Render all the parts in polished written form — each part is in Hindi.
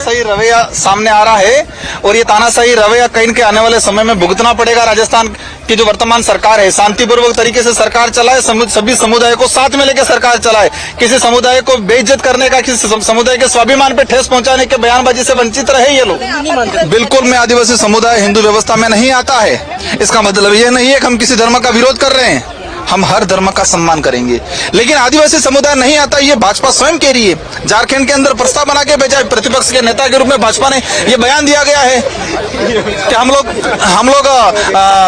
सही रवैया सामने आ रहा है और ये तानाशाही रवैया कहीं के आने वाले समय में भुगतना पड़ेगा। राजस्थान की जो वर्तमान सरकार है शांतिपूर्वक तरीके से सरकार चलाए, सभी समुदाय को साथ में लेकर सरकार चलाए। किसी समुदाय को बेइज्जत करने का, किसी समुदाय के स्वाभिमान पे ठेस पहुंचाने के बयानबाजी से वंचित रहे ये लोग। बिल्कुल मैं आदिवासी समुदाय हिंदू व्यवस्था में नहीं आता है। इसका मतलब ये नहीं है कि हम किसी धर्म का विरोध कर रहे हैं। हम हर धर्म का सम्मान करेंगे, लेकिन आदिवासी समुदाय नहीं आता ये भाजपा स्वयं कह रही है। झारखंड के अंदर प्रस्ताव बना के भेजा, प्रतिपक्ष के नेता के रूप में भाजपा ने ये बयान दिया गया है कि हम लोग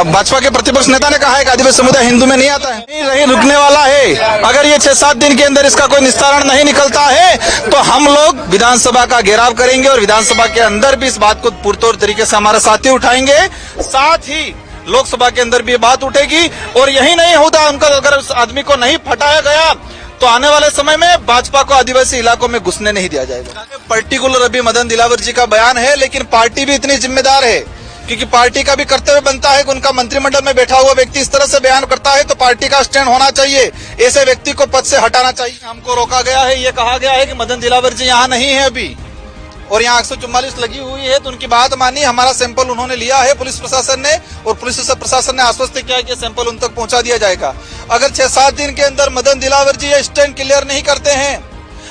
भाजपा के प्रतिपक्ष नेता ने कहा है कि आदिवासी समुदाय हिंदू में नहीं आता है, नहीं रुकने वाला है। अगर ये 6-7 दिन के अंदर इसका कोई निस्तारण नहीं निकलता है तो हम लोग विधानसभा का घेराव करेंगे और विधानसभा के अंदर भी इस बात को पुरतोड़ तरीके से हमारे साथी उठाएंगे। साथ ही लोकसभा के अंदर भी ये बात उठेगी और यही नहीं होता, उनका अगर उस आदमी को नहीं हटाया गया तो आने वाले समय में भाजपा को आदिवासी इलाकों में घुसने नहीं दिया जाएगा। पर्टिकुलर अभी मदन दिलावर जी का बयान है, लेकिन पार्टी भी इतनी जिम्मेदार है क्योंकि पार्टी का भी कर्तव्य बनता है कि उनका मंत्रिमंडल में बैठा हुआ व्यक्ति इस तरह से बयान करता है तो पार्टी का स्टैंड होना चाहिए, ऐसे व्यक्ति को पद से हटाना चाहिए। हमको रोका गया है, ये कहा गया है कि मदन दिलावर जी यहाँ नहीं है अभी और यहाँ 144 लगी हुई है, तो उनकी बात मानी। हमारा सैंपल उन्होंने लिया है पुलिस प्रशासन ने, और पुलिस प्रशासन ने आश्वस्त किया कि सैंपल उन तक पहुंचा दिया जाएगा। अगर 6-7 दिन के अंदर मदन दिलावर जी ये स्टैंड क्लियर नहीं करते हैं,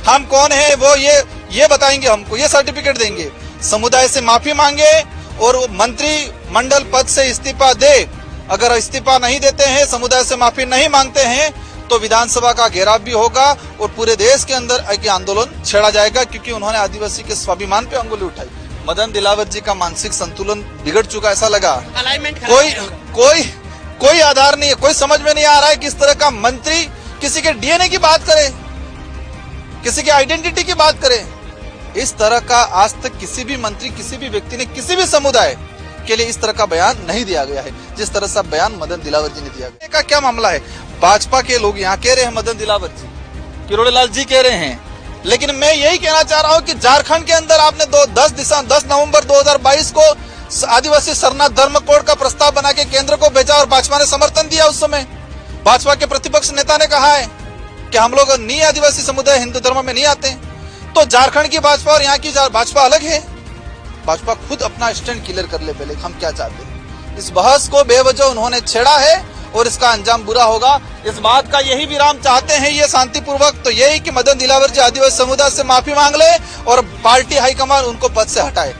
हम कौन है वो ये बताएंगे, हमको ये सर्टिफिकेट देंगे, समुदाय से माफी मांगे और मंत्रिमंडल पद से इस्तीफा दे। अगर इस्तीफा नहीं देते हैं, समुदाय से माफी नहीं मांगते हैं तो विधानसभा का घेराव भी होगा और पूरे देश के अंदर एक आंदोलन छेड़ा जाएगा, क्योंकि उन्होंने आदिवासी के स्वाभिमान पे अंगुली उठाई। मदन दिलावर जी का मानसिक संतुलन बिगड़ चुका ऐसा लगा। कोई आधार नहीं है, कोई समझ में नहीं आ रहा है किस तरह का मंत्री किसी के डीएनए की बात करे, किसी के आइडेंटिटी की बात करे। इस तरह का आज तक किसी भी मंत्री, किसी भी व्यक्ति ने किसी भी समुदाय के लिए इस तरह का बयान नहीं दिया गया है जिस तरह से बयान मदन दिलावर जी ने दिया गया। का क्या मामला है? भाजपा के लोग यहाँ कह रहे हैं मदन दिलावर जी, किरोड़ी लाल जी कह रहे हैं, लेकिन मैं यही कहना चाह रहा हूँ कि झारखंड के अंदर आपने 10 नवंबर 2022 को आदिवासी शरणार्थ धर्म कोड का प्रस्ताव बना के केंद्र को भेजा और भाजपा ने समर्थन दिया। उस समय भाजपा के प्रतिपक्ष नेता ने कहा है कि हम लोग नहीं, आदिवासी समुदाय हिंदू धर्म में नहीं आते। तो झारखंड की भाजपा और यहाँ की भाजपा अलग है। भाजपा खुद अपना स्टैंड क्लियर कर ले पहले, हम क्या चाहते हैं। इस बहस को बेवजह उन्होंने छेड़ा है और इसका अंजाम बुरा होगा। इस बात का यही विराम चाहते हैं ये शांतिपूर्वक, तो यही कि मदन दिलावर जी आदिवासी समुदाय से माफी मांग ले और पार्टी हाईकमान उनको पद से हटाए।